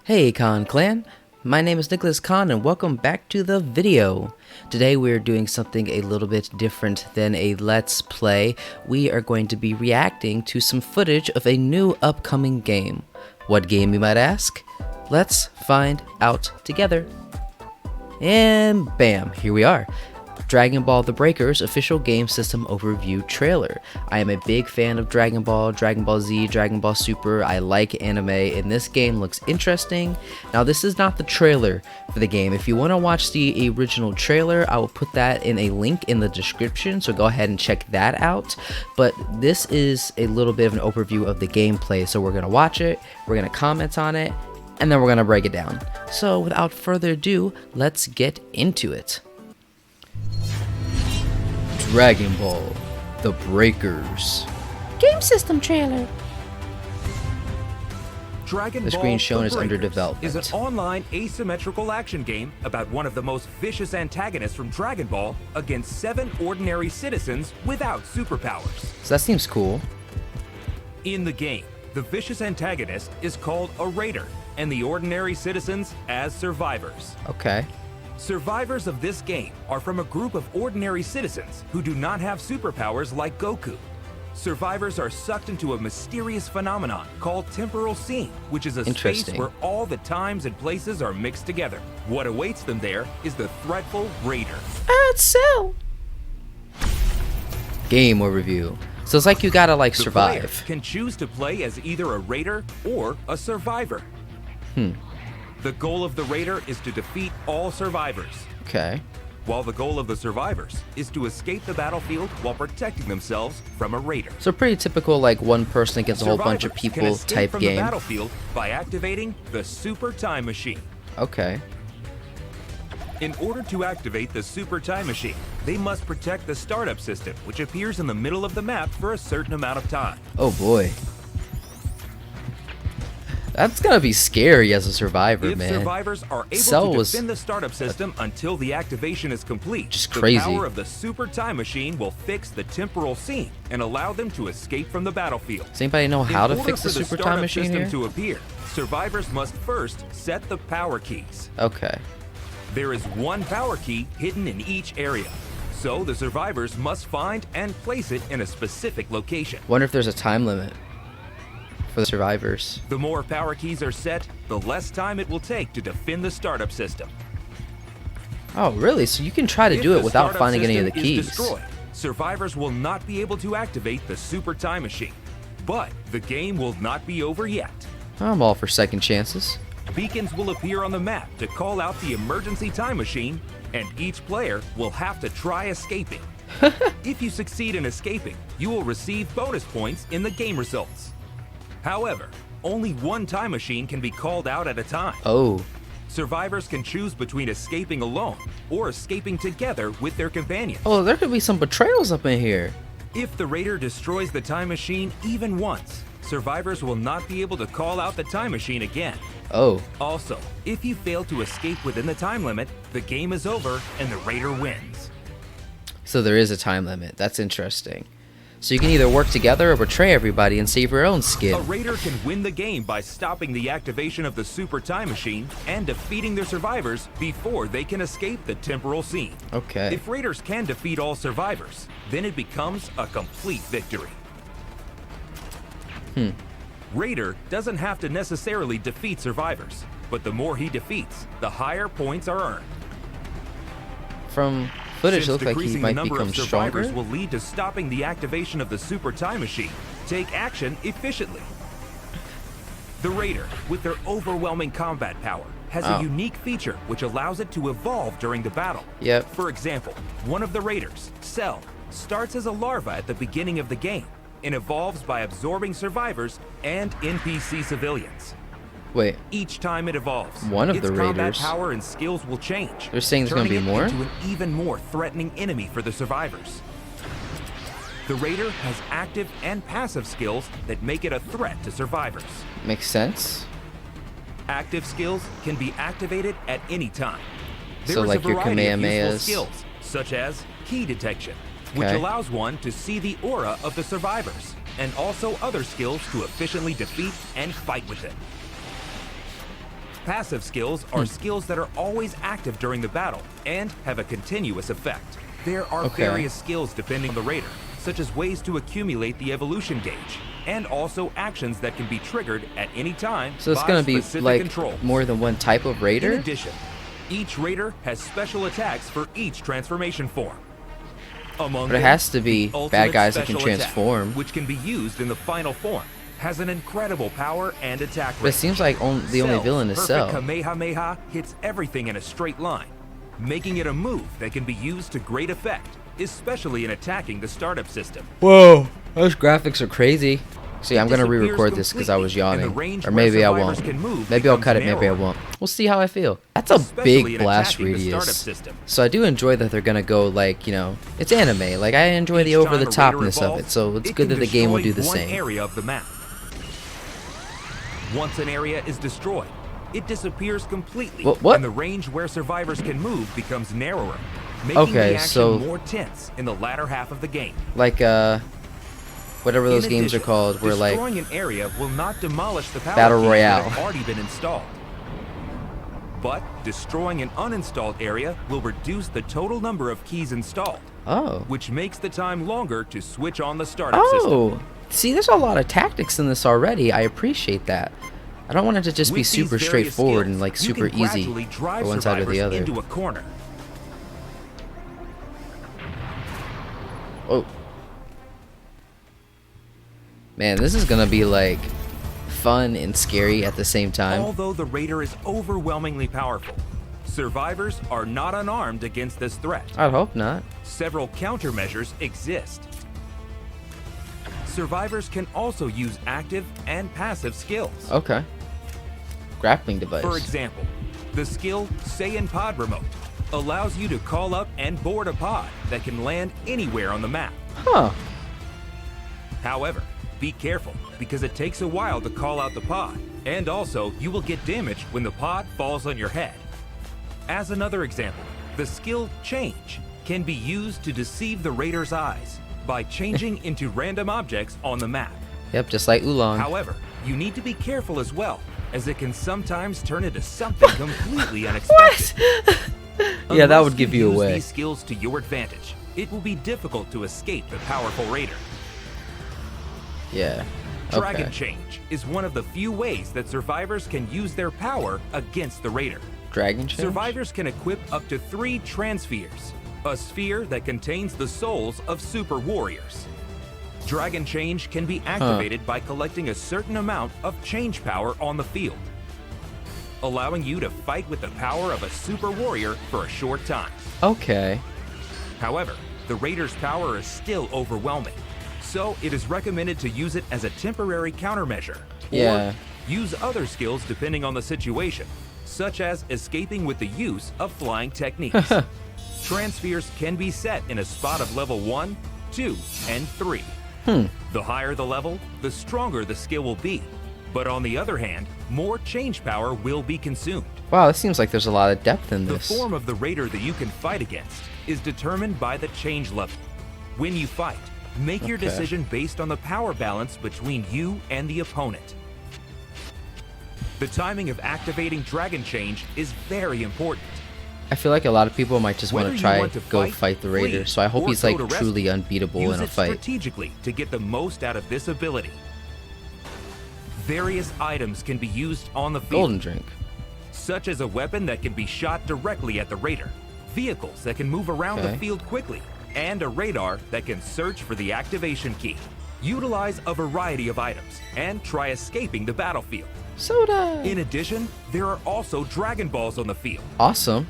Hey Khan Clan, my name is Nicholas Khan and welcome back to the video. Today we're doing something a little bit different than a Let's Play. We are going to be reacting to some footage of a new upcoming game. What game, you might ask? Let's find out together. And bam, here we are. Dragon Ball The Breakers official game system overview trailer. I am a big fan of Dragon Ball Z, Dragon Ball Super. I like anime and this game looks interesting. Now this is not the trailer for the game. If you want to watch the original trailer, I will put that in a link in the description, so go ahead and check that out. But this is a little bit of an overview of the gameplay, so we're going to watch it, we're going to comment on it, and then we're going to break it down. So without further ado, let's get into it. Dragon Ball The Breakers Game system trailer. Dragon The Ball screen shown The is under Breakers development. is an online asymmetrical action game about one of the most vicious antagonists from Dragon Ball against 7 ordinary citizens without superpowers. So that seems cool. In the game, the vicious antagonist is called a Raider, and the ordinary citizens as survivors. Okay. Survivors of this game are from a group of ordinary citizens who do not have superpowers like Goku. Survivors are sucked into a mysterious phenomenon called temporal scene, which is a space Interesting. where all the times and places are mixed together. What awaits them there is the threatful Raider. So Game overview. So it's like you gotta like The player survive. can choose to play as either a Raider or a Survivor. The goal of the Raider is to defeat all survivors, Okay. while the goal of the survivors is to escape the battlefield while protecting themselves from a Raider. So pretty typical like one person against a whole bunch of Survivors can people escape type from game. the battlefield by activating the Super Time Machine. Okay. In order to activate the Super Time Machine, they must protect the startup system, which appears in the middle of the map for a certain amount of time. Oh boy. That's gonna be scary as a survivor, If man. survivors are able Cell to was defend the startup system until the activation is complete, just the crazy. power of the Super Time Machine will fix the temporal scene and allow them to escape from the battlefield. Does anybody know how In to order fix the for Super startup Time Machine system here? to appear, survivors must first set the power keys. Okay. There is one power key hidden in each area, so the survivors must find and place it in a specific location. Wonder if there's a time limit for the survivors. The more power keys are set, the less time it will take to defend the startup system. Oh, really? So you can try to If do it the without startup finding any of the system is keys. destroyed, survivors will not be able to activate the Super Time Machine. But the game will not be over yet. I'm all for second chances. Beacons will appear on the map to call out the emergency time machine, and each player will have to try escaping. If you succeed in escaping, you will receive bonus points in the game results. However, only one time machine can be called out at a time. Oh. Survivors can choose between escaping alone or escaping together with their companions. Oh, there could be some betrayals up in here. If the Raider destroys the time machine even once, survivors will not be able to call out the time machine again. Oh. Also, if you fail to escape within the time limit, the game is over and the Raider wins. So there is a time limit. That's interesting. So you can either work together or betray everybody and save your own A skin. Raider can win the game by stopping the activation of the Super Time Machine and defeating their survivors before they can escape the temporal scene. Okay. If Raiders can defeat all survivors, then it becomes a complete victory. Raider doesn't have to necessarily defeat survivors, but the more he defeats, the higher points are earned. From footage, it Since looks like he decreasing might the number become of survivors stronger. will lead to stopping the activation of the Super Time Machine, take action efficiently. The Raider, with their overwhelming combat power, has Oh. a unique feature which allows it to evolve during the battle. Yep. For example, one of the Raiders, Cell, starts as a larva at the beginning of the game and evolves by absorbing survivors and NPC civilians. Wait, Each time it evolves, One of its the combat Raiders- power and skills will change. They're saying there's gonna turning be it more? into an even more threatening enemy for the survivors. The Raider has active and passive skills that make it a threat to survivors. makes sense. Active skills can be activated at any time. So There is like a your variety of useful Kamehamehas. skills, such as key detection, which Okay. allows one to see the aura of the survivors, and also other skills to efficiently defeat and fight with it. Passive skills are skills that are always active during the battle and have a continuous effect. There are various skills depending on the raider, such as ways to accumulate the evolution gauge, and also actions that can be triggered at any time. So it's by gonna be specific like controls. more than one type of raider? In addition, each raider has special attacks for each transformation form. Among But it them, has to be the ultimate bad guys that can special attack, transform. which can be used in the final form, has an incredible power and attack But it rate. seems like the only Cell's villain is perfect Cell. Kamehameha hits everything in a straight line, making it a move that can be used to great effect, especially in attacking the startup system. Whoa, those graphics are crazy. See, I'm gonna Disappears re-record this because I was completely, and yawning, the range or where maybe I survivors won't. can move Maybe I'll becomes cut it, maybe I narrower. won't. We'll see how I feel. That's a Especially big in blast attacking the startup radius. system. So I do enjoy that they're gonna go like, you know, it's anime. Like I enjoy the Each time a over-the-topness raider of it. So evolves, it's it good can that the game will do destroy the one same. area of the map. Once an area is destroyed, it disappears completely, What? and the range where survivors can move becomes narrower, making Okay, the action so- more tense in the latter half of the game. Like whatever those In games are addition, called, where like destroying an area will not demolish the power Battle keys Royale. that have already been installed. But destroying an uninstalled area will reduce the total number of keys installed, oh. which makes the time longer to switch on the startup system. Oh, see, there's a lot of tactics in this already. I appreciate that. I don't want it to just be With these super various straightforward skills, and like you super can easy, gradually drive one side or the survivors other. into a corner. Oh, man, this is gonna be like fun and scary at the same time. Although the raider is overwhelmingly powerful, survivors are not unarmed against this threat. I'd hope not. Several countermeasures exist. Survivors can also use active and passive skills. Okay. Grappling device. For example, the skill Saiyan Pod Remote allows you to call up and board a pod that can land anywhere on the map. Huh. However, be careful because it takes a while to call out the pod, and also you will get damaged when the pod falls on your head. As another example, the skill Change can be used to deceive the raider's eyes by changing into random objects on the map. Yep, just like Oolong. However, you need to be careful as well, as it can sometimes turn into something completely unexpected. Yeah, that Unless would give you use away. these skills to your advantage, it will be difficult to escape the powerful raider. Yeah. Dragon Okay. Change is one of the few ways that survivors can use their power against the raider. Dragon change? Survivors can equip up to 3 Transpheres, a sphere that contains the souls of super warriors. Dragon Change can be activated by collecting a certain amount of change power on the field, allowing you to fight with the power of a super warrior for a short time. Okay. However, the raider's power is still overwhelming, so it is recommended to use it as a temporary countermeasure. Yeah. Or use other skills depending on the situation, such as escaping with the use of flying techniques. Transpheres can be set in a spot of level 1, 2, and 3. The higher the level, the stronger the skill will be. But on the other hand, more change power will be consumed. Wow, it seems like there's a lot of depth in The this. form of the raider that you can fight against is determined by the change level. When you fight, make your Okay. decision based on the power balance between you and the opponent. The timing of activating Dragon Change is very important. I feel like a lot of people might just want Whether to you try want to go fight the Raider, flee, so I hope or he's go like to rescue, truly unbeatable use in a it fight. strategically to get the most out of this ability. Various items can be used on the field, Golden drink. such as a weapon that can be shot directly at the raider, vehicles that can move around the Okay. field quickly, and a radar that can search for the activation key. Utilize a variety of items and try escaping the battlefield. Soda. In addition, there are also Dragon Balls on the field. Awesome.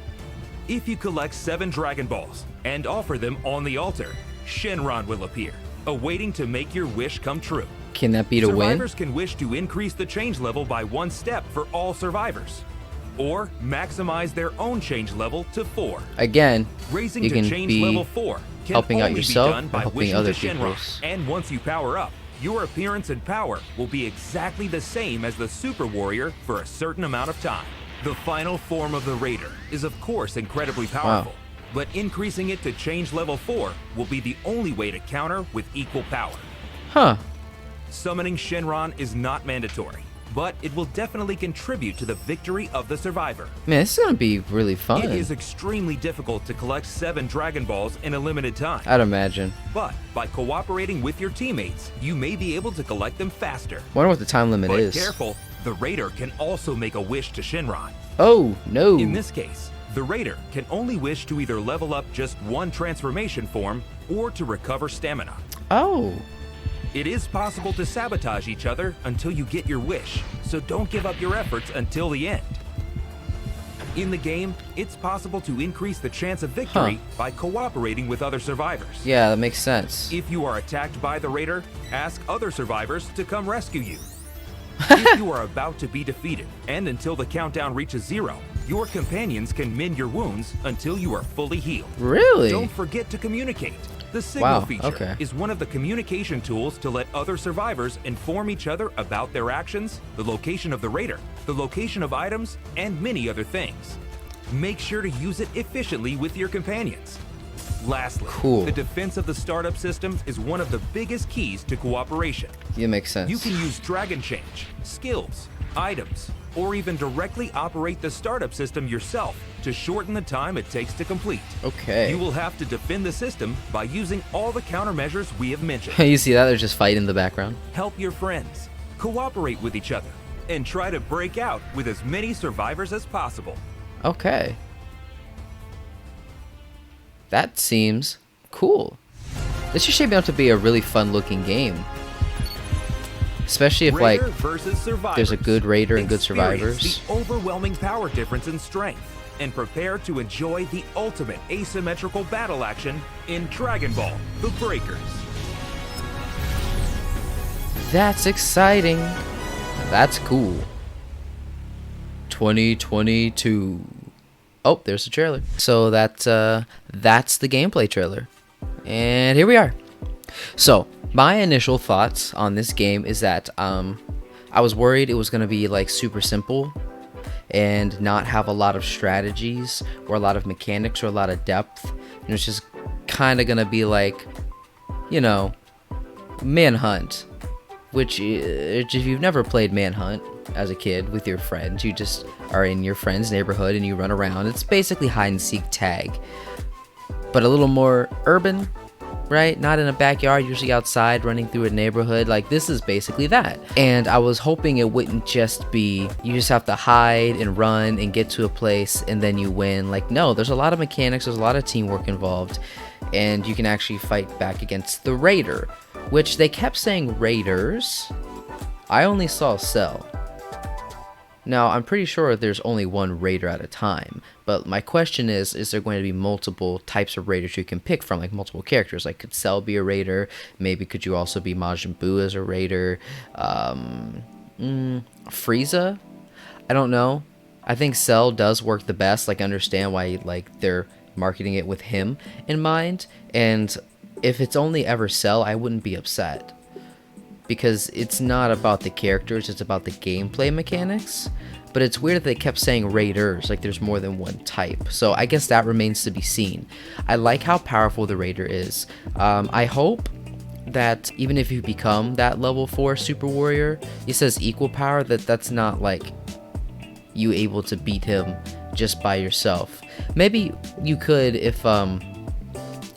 If you collect 7 Dragon Balls and offer them on the altar, Shenron will appear, awaiting to make your wish come true. Can that be to win? Survivors can wish to increase the change level by 1 step for all survivors, or maximize their own change level to 4. Again, Raising you to can change be level 4 can helping out only yourself be done or by helping wishing other to Shenron. peoples. And once you power up, your appearance and power will be exactly the same as the Super Warrior for a certain amount of time. The final form of the Raider is of course incredibly powerful, but increasing it to change level 4 will be the only way to counter with equal power. Huh. Summoning Shenron is not mandatory, but it will definitely contribute to the victory of the survivor. Man, this is gonna be really fun. It is extremely difficult to collect 7 Dragon Balls in a limited time. I'd imagine. But by cooperating with your teammates, you may be able to collect them faster. Wonder what the time limit But is. careful, the Raider can also make a wish to Shinron. Oh, no. In this case, the Raider can only wish to either level up just one transformation form or to recover stamina. Oh. It is possible to sabotage each other until you get your wish, so don't give up your efforts until the end. In the game, it's possible to increase the chance of victory by cooperating with other survivors. Yeah, that makes sense. If you are attacked by the Raider, ask other survivors to come rescue you. If you are about to be defeated, and until the countdown reaches 0, your companions can mend your wounds until you are fully healed. Really? Don't forget to communicate. The signal Wow, feature okay. is one of the communication tools to let other survivors inform each other about their actions, the location of the Raider, the location of items, and many other things. Make sure to use it efficiently with your companions. Lastly, Cool. the defense of the startup system is one of the biggest keys to cooperation. It makes sense. You can use Dragon Change, skills, items, or even directly operate the startup system yourself to shorten the time it takes to complete. Okay. You will have to defend the system by using all the countermeasures we have mentioned. You see that? They're just fighting in the background. Help your friends, cooperate with each other, and try to break out with as many survivors as possible. Okay. That seems cool. This is shaping up to be a really fun looking game. Especially if Raider like versus survivors. there's a good Raider and good Experience survivors. The overwhelming power difference in strength, and prepare to enjoy the ultimate asymmetrical battle action in Dragon Ball: The Breakers. That's exciting. That's cool. 2022. Oh, there's the trailer. So that's the gameplay trailer. And here we are. So, my initial thoughts on this game is that I was worried it was going to be like super simple and not have a lot of strategies or a lot of mechanics or a lot of depth. And it's just kind of going to be like, you know, Manhunt. Which, if you've never played Manhunt as a kid with your friends, you just are in your friend's neighborhood and you run around. It's basically hide and seek tag, but a little more urban, right? Not in a backyard, usually outside, running through a neighborhood. Like, this is basically that. And I was hoping it wouldn't just be, you just have to hide and run and get to a place and then you win. Like, no, there's a lot of mechanics, there's a lot of teamwork involved, and you can actually fight back against the Raider, which they kept saying Raiders. I only saw Cell. Now, I'm pretty sure there's only one Raider at a time, but my question is there going to be multiple types of Raiders you can pick from, like multiple characters? Like, could Cell be a Raider? Maybe could you also be Majin Buu as a Raider? Frieza? I don't know. I think Cell does work the best. Like, I understand why like they're marketing it with him in mind, and if it's only ever Cell, I wouldn't be upset. Because it's not about the characters, it's about the gameplay mechanics. But it's weird that they kept saying Raiders, like there's more than one type. So I guess that remains to be seen. I like how powerful the Raider is. I hope that even if you become that level 4 Super Warrior, it says equal power, that's not like you able to beat him just by yourself. Maybe you could if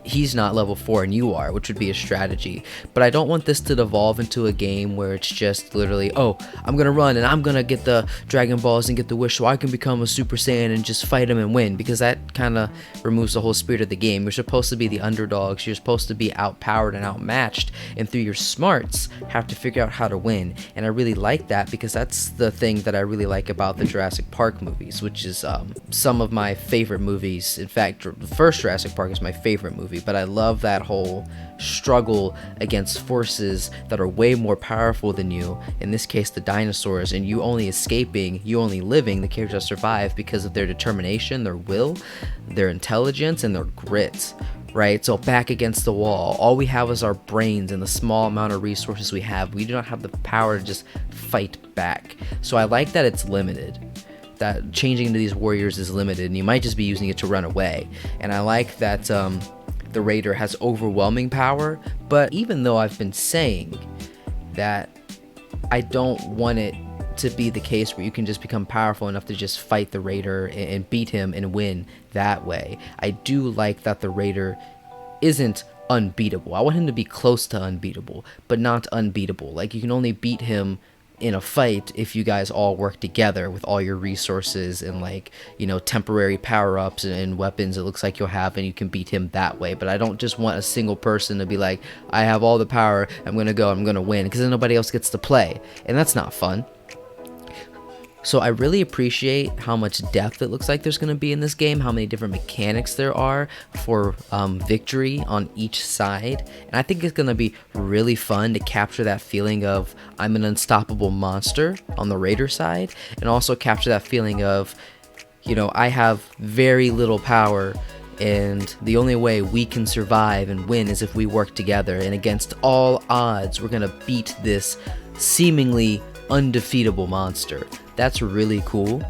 he's not level 4 and you are, which would be a strategy. But I don't want this to devolve into a game where it's just literally, oh, I'm gonna run and I'm gonna get the Dragon Balls and get the wish so I can become a Super Saiyan and just fight him and win, because that kind of removes the whole spirit of the game. You're supposed to be the underdogs, you're supposed to be outpowered and outmatched, and through your smarts have to figure out how to win. And I really like that, because that's the thing that I really like about the Jurassic Park movies, which is some of my favorite movies. In fact, the first Jurassic Park is my favorite movie, but I love that whole struggle against forces that are way more powerful than you, in this case the dinosaurs, and you only escaping, you only living, the characters that survive because of their determination, their will, their intelligence, and their grit, right? So back against the wall, all we have is our brains and the small amount of resources we have. We do not have the power to just fight back. So I like that it's limited, that changing into these warriors is limited, and you might just be using it to run away. And I like that the Raider has overwhelming power, but even though I've been saying that I don't want it to be the case where you can just become powerful enough to just fight the Raider and beat him and win that way. I do like that the Raider isn't unbeatable. I want him to be close to unbeatable, but not unbeatable. Like, you can only beat him in a fight if you guys all work together with all your resources and, like, you know, temporary power-ups and weapons it looks like you'll have, and you can beat him that way. But I don't just want a single person to be like, I have all the power, I'm gonna win, because then nobody else gets to play, and that's not fun. So I really appreciate how much depth it looks like there's going to be in this game, how many different mechanics there are for victory on each side. And I think it's going to be really fun to capture that feeling of I'm an unstoppable monster on the Raider side, and also capture that feeling of, you know, I have very little power, and the only way we can survive and win is if we work together. And against all odds, we're going to beat this seemingly undefeatable monster. That's really cool.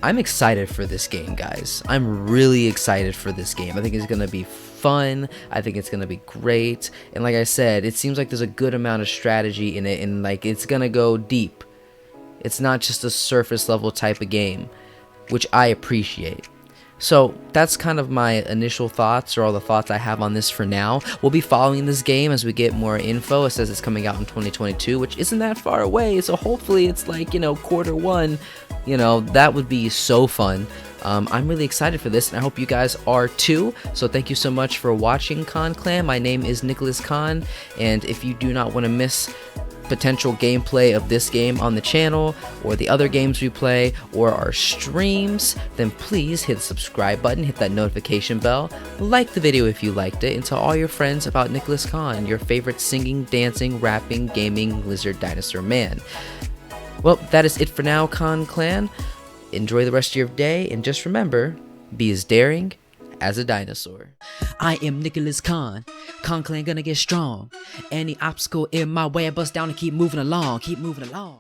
I'm excited for this game, guys. I'm really excited for this game. I think it's gonna be fun. I think it's gonna be great. And like I said, it seems like there's a good amount of strategy in it, and like it's gonna go deep. It's not just a surface level type of game, which I appreciate. So that's kind of my initial thoughts, or all the thoughts I have on this for now. We'll be following this game as we get more info. It says it's coming out in 2022, which isn't that far away. So hopefully it's like, you know, Q1. You know, that would be so fun. I'm really excited for this, and I hope you guys are too. So thank you so much for watching KhanClan. My name is Nicholas Khan, and if you do not want to miss potential gameplay of this game on the channel, or the other games we play, or our streams, then please hit the subscribe button, hit that notification bell, like the video if you liked it, and tell all your friends about Nicholas Khan, your favorite singing, dancing, rapping, gaming, lizard dinosaur man. Well, that is it for now, KhanClan. Enjoy the rest of your day, and just remember, be as daring as a dinosaur. I am Nicholas Khan. KhanClan gonna get strong. Any obstacle in my way, I bust down and keep moving along. Keep moving along.